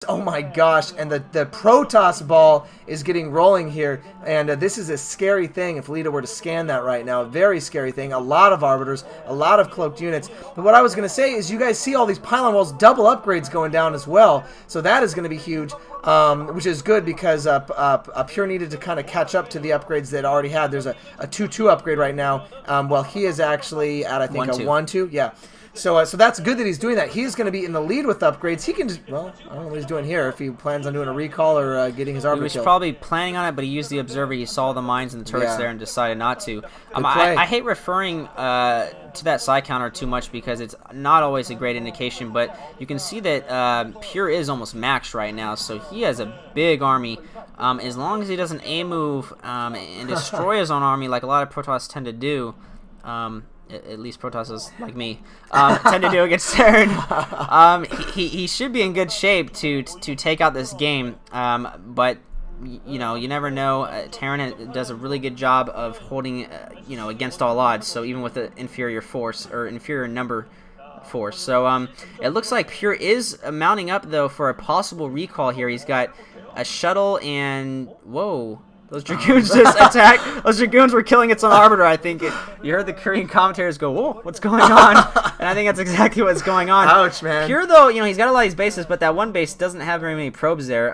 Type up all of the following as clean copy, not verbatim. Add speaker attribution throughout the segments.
Speaker 1: Oh my gosh, and the Protoss ball is getting rolling here, and this is a scary thing if Leta were to scan that right now. A very scary thing. A lot of Arbiters, a lot of cloaked units. But what I was going to say is you guys see all these pylon walls, double upgrades going down as well, so that is going to be huge, which is good because Pure needed to kind of catch up to the upgrades that it already had. There's a 2-2 upgrade right now, while he is actually at, I think, a 1-2. Yeah. So that's good that he's doing that. He's going to be in the lead with upgrades. He can just, well, I don't know what he's doing here, if he plans on doing a recall or getting his Arbiter
Speaker 2: He was
Speaker 1: killed.
Speaker 2: probably planning on it, but he used the Observer. He saw the mines and the turrets there and decided not to. I hate referring to that side counter too much because it's not always a great indication, but you can see that Pure is almost maxed right now, so he has a big army. As long as he doesn't A-move and destroy his own army like a lot of Protoss tend to do, at least Protosses like me tend to do against Terran. He should be in good shape to take out this game, but you know, you never know. Terran does a really good job of holding you know, against all odds, so even with an inferior force or inferior number force. So it looks like Pure is mounting up though for a possible recall here. He's got a shuttle and whoa. Those Dragoons just attacked. Those Dragoons were killing its own Arbiter, I think. You heard the Korean commentators go, whoa, what's going on? And I think that's exactly what's going on.
Speaker 1: Ouch, man.
Speaker 2: Pure, though, you know, he's got a lot of these bases, but that one base doesn't have very many probes there.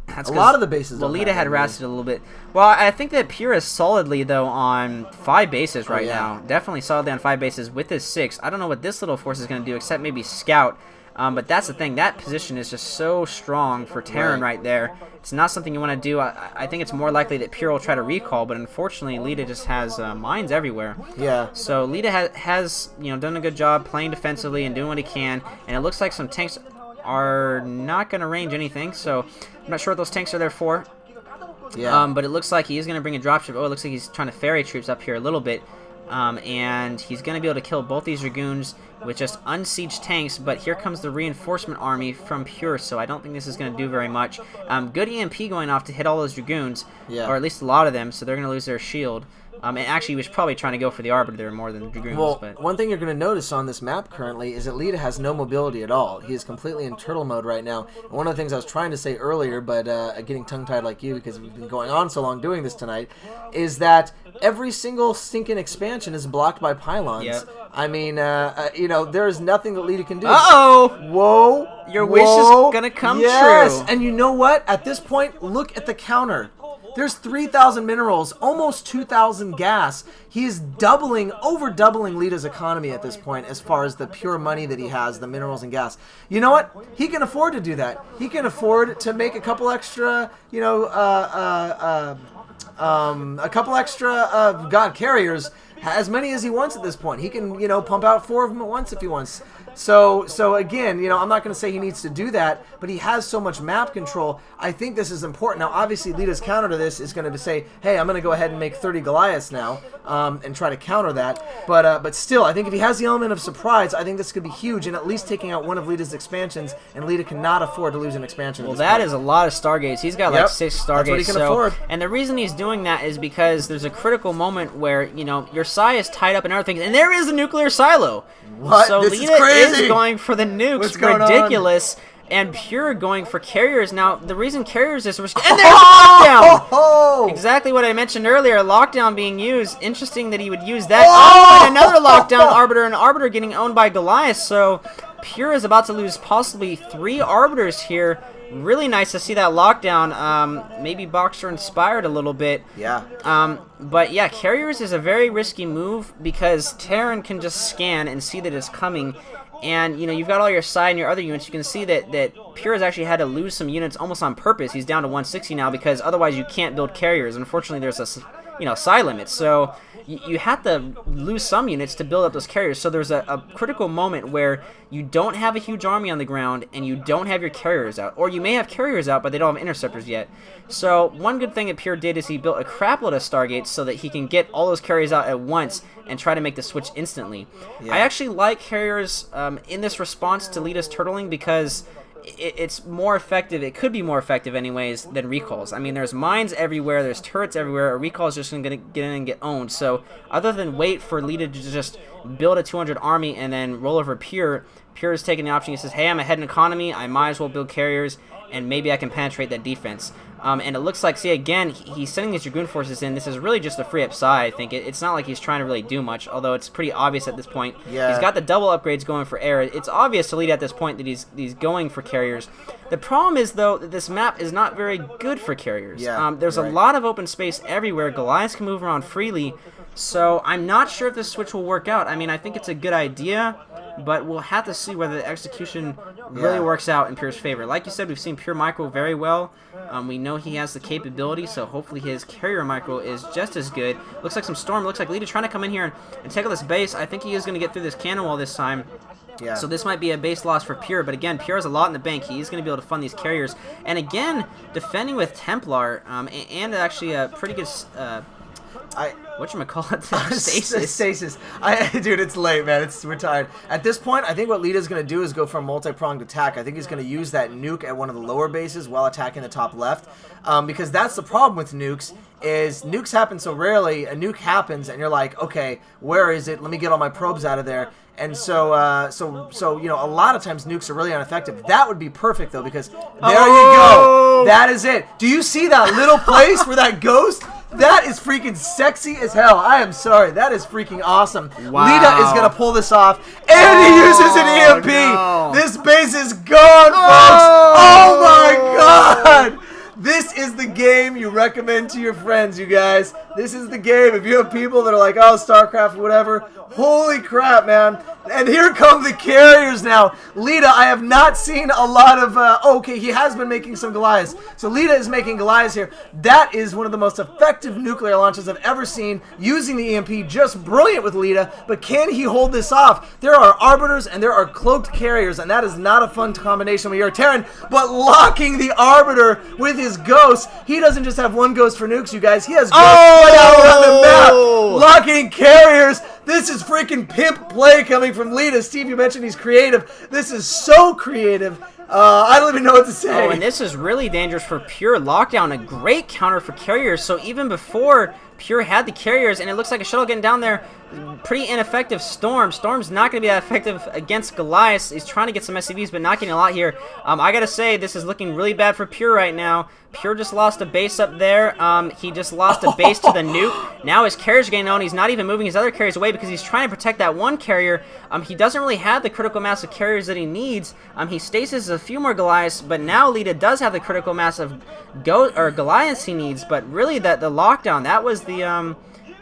Speaker 2: That's
Speaker 1: a lot of the bases don't
Speaker 2: Leta had rasted a little bit. Well, I think that Pure is solidly, though, on 5 bases right now. Definitely solidly on 5 bases with his 6. I don't know what this little force is going to do, except maybe scout. But that's the thing. That position is just so strong for Terran right there. It's not something you want to do. I think it's more likely that Pure will try to recall, but unfortunately, Leta just has mines everywhere.
Speaker 1: Yeah.
Speaker 2: So Leta has you know, done a good job playing defensively and doing what he can, and it looks like some tanks are not going to range anything. So I'm not sure what those tanks are there for.
Speaker 1: Yeah.
Speaker 2: But it looks like he is going to bring a dropship. Oh, it looks like he's trying to ferry troops up here a little bit. And he's going to be able to kill both these Dragoons with just unsieged tanks, but here comes the reinforcement army from Pure, so I don't think this is going to do very much. Good EMP going off to hit all those Dragoons, or at least a lot of them, so they're going to lose their shield. And actually, he was probably trying to go for the Arbiter there more than the Dragoons.
Speaker 1: Well,
Speaker 2: but
Speaker 1: one thing you're going to notice on this map currently is that Leta has no mobility at all. He is completely in turtle mode right now. And one of the things I was trying to say earlier, but getting tongue-tied like you because we've been going on so long doing this tonight, is that every single stinking expansion is blocked by pylons.
Speaker 2: Yep.
Speaker 1: I mean, you know, there is nothing that Leta can do.
Speaker 2: Uh-oh!
Speaker 1: Whoa!
Speaker 2: Your wish is going to come true.
Speaker 1: And you know what? At this point, look at the counter. There's 3,000 minerals, almost 2,000 gas. He is over doubling Leta's economy at this point as far as the pure money that he has, the minerals and gas. You know what? He can afford to do that. He can afford to make a couple extra, you know, carriers, as many as he wants at this point. He can, you know, pump out 4 of them at once if he wants. So again, you know, I'm not going to say he needs to do that, but he has so much map control. I think this is important. Now, obviously, Leta's counter to this is going to say, hey, I'm going to go ahead and make 30 Goliaths now and try to counter that. But still, I think if he has the element of surprise, I think this could be huge and at least taking out one of Leta's expansions, and Leta cannot afford to lose an expansion.
Speaker 2: Well, that is a lot of Stargates. He's got like 6 Stargates.
Speaker 1: That's what he can afford.
Speaker 2: And the reason he's doing that is because there's a critical moment where, you know, your Psi is tied up in other things, and there is a nuclear silo.
Speaker 1: What?
Speaker 2: So
Speaker 1: This
Speaker 2: Leta
Speaker 1: is crazy.
Speaker 2: is going for the nukes.
Speaker 1: What's going
Speaker 2: ridiculous. And Pure going for carriers. Now, the reason carriers is risky. And there's lockdown! Exactly what I mentioned earlier. Lockdown being used. Interesting that he would use that. Oh, and another lockdown Arbiter. And Arbiter getting owned by Goliath. So Pure is about to lose possibly 3 Arbiters here. Really nice to see that lockdown. Maybe Boxer inspired a little bit.
Speaker 1: Yeah.
Speaker 2: But yeah, carriers is a very risky move because Terran can just scan and see that it's coming. And, you know, you've got all your side and your other units. You can see that Pure has actually had to lose some units almost on purpose. He's down to 160 now because otherwise you can't build carriers. Unfortunately, there's a, you know, psi limit. So you have to lose some units to build up those carriers. So there's a critical moment where you don't have a huge army on the ground and you don't have your carriers out. Or you may have carriers out, but they don't have interceptors yet. So one good thing that Pure did is he built a crapload of Stargates so that he can get all those carriers out at once and try to make the switch instantly. Yeah. I actually like carriers in this response to Leta's turtling because it's more effective. It could be more effective anyways than recalls. I mean, there's mines everywhere, there's turrets everywhere. A recall is just going to get in and get owned. So other than wait for Leta to just build a 200 army and then roll over Pure is taking the option. He says, hey, I'm ahead in economy, I might as well build carriers. and maybe I can penetrate that defense. And it looks like, see, again, he's sending these Dragoon forces in. This is really just a free up side, I think. It's not like he's trying to really do much, although it's pretty obvious at this point.
Speaker 1: Yeah.
Speaker 2: He's got the double upgrades going for air. It's obvious to Leta at this point that he's going for carriers. The problem is, though, that this map is not very good for carriers.
Speaker 1: Yeah,
Speaker 2: there's a lot of open space everywhere. Goliaths can move around freely, so I'm not sure if this switch will work out. I mean, I think it's a good idea, but we'll have to see whether the execution really works out in Pure's favor. Like you said, we've seen Pure Micro very well. We know he has the capability, so hopefully his carrier micro is just as good. Looks like some Storm. Looks like Leta trying to come in here and take out this base. I think he is going to get through this cannon wall this time.
Speaker 1: Yeah.
Speaker 2: So this might be a base loss for Pure, but again, Pure has a lot in the bank. He's going to be able to fund these carriers. And again, defending with Templar, and actually a pretty good... whatchamacallit? Stasis.
Speaker 1: Stasis. Dude, it's late, man. We're tired. At this point, I think what Leta's going to do is go for a multi-pronged attack. I think he's going to use that nuke at one of the lower bases while attacking the top left. Because that's the problem with nukes, is nukes happen so rarely. A nuke happens, and you're like, okay, where is it? Let me get all my probes out of there. And so you know, a lot of times nukes are really ineffective. That would be perfect, though, because there you go. That is it. Do you see that little place where that ghost? That is freaking sexy as hell. I am sorry. That is freaking awesome.
Speaker 2: Wow.
Speaker 1: Leta is going to pull this off, and he uses an EMP.
Speaker 2: No.
Speaker 1: This base is gone, folks. Oh, my God. This is the game you recommend to your friends, you guys. This is the game. If you have people that are like, oh, StarCraft or whatever, holy crap, man. And here come the carriers now. Leta, I have not seen a lot of... okay, he has been making some Goliaths. So Leta is making Goliaths here. That is one of the most effective nuclear launches I've ever seen, using the EMP. Just brilliant with Leta. But can he hold this off? There are Arbiters and there are Cloaked Carriers, and that is not a fun combination when you're a Terran. But locking the Arbiter with his Ghost. He doesn't just have one Ghost for nukes, you guys. He has Ghosts all around the map. Locking carriers. This is freaking pimp play coming from Leta. Steve, you mentioned he's creative. This is so creative. I don't even know what to say.
Speaker 2: Oh, and this is really dangerous for Pure. Lockdown, a great counter for carriers. So even before Pure had the carriers, and it looks like a shuttle getting down there, pretty ineffective Storm. Storm's not going to be that effective against Goliath. He's trying to get some SCVs, but not getting a lot here. I got to say, this is looking really bad for Pure right now. Pure just lost a base up there. He just lost a base to the nuke. Now his carriers are getting on. He's not even moving his other carriers away because he's trying to protect that one carrier. He doesn't really have the critical mass of carriers that he needs. He stasis a few more Goliaths, but now Leta does have the critical mass of Goliaths he needs. But really, the lockdown, that was the...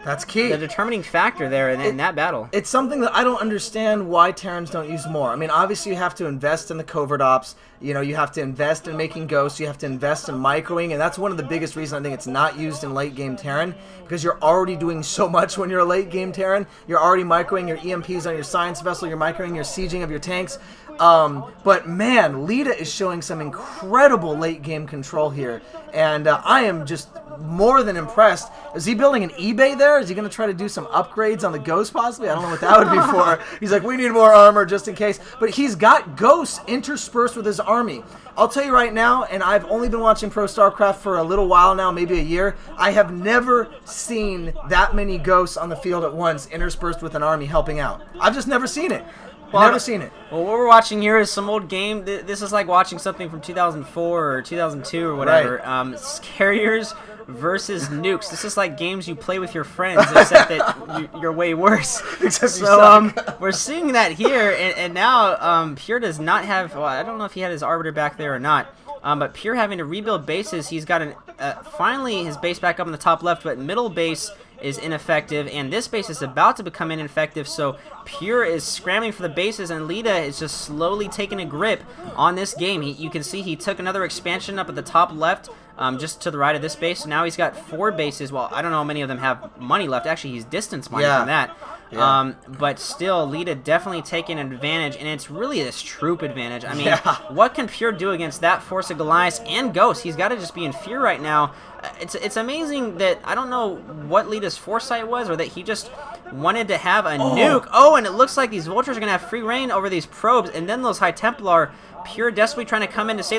Speaker 1: That's key.
Speaker 2: The determining factor there in that battle.
Speaker 1: It's something that I don't understand why Terrans don't use more. I mean, obviously you have to invest in the covert ops. You know, you have to invest in making ghosts. You have to invest in microing, and that's one of the biggest reasons I think it's not used in late game Terran, because you're already doing so much when you're a late game Terran. You're already microing your EMPs on your science vessel. You're microing your sieging of your tanks. But man, Leta is showing some incredible late game control here, and I am just more than impressed. Is he building an eBay there? Is he going to try to do some upgrades on the Ghost possibly? I don't know what that would be for. He's like, we need more armor just in case. But he's got Ghosts interspersed with his army. I'll tell you right now, and I've only been watching Pro StarCraft for a little while now, maybe a year, I have never seen that many Ghosts on the field at once interspersed with an army helping out. I've just never seen it. Never seen it.
Speaker 2: Well, what we're watching here is some old game. This is like watching something from 2004 or 2002 or whatever. Right. Carriers versus nukes. This is like games you play with your friends, except that you're way worse.
Speaker 1: Except
Speaker 2: so we're seeing that here, and now Pure does not have. Well, I don't know if he had his Arbiter back there or not. But Pure having to rebuild bases. He's got finally his base back up in the top left, but middle base is ineffective, and this base is about to become ineffective, so Pure is scrambling for the bases, and Leta is just slowly taking a grip on this game. You can see he took another expansion up at the top left, just to the right of this base. Now he's got 4 bases. Well, I don't know how many of them have money left. Actually, he's distance mining from that. Yeah. But still, Leta definitely taking advantage, and it's really this troop advantage. I mean, what can Pure do against that force of Goliath and Ghost? He's got to just be in fear right now. It's amazing that I don't know what Leta's foresight was, or that he just wanted to have a nuke. Oh, and it looks like these vultures are going to have free reign over these probes, and then those High Templar, Pure desperately trying to come in to save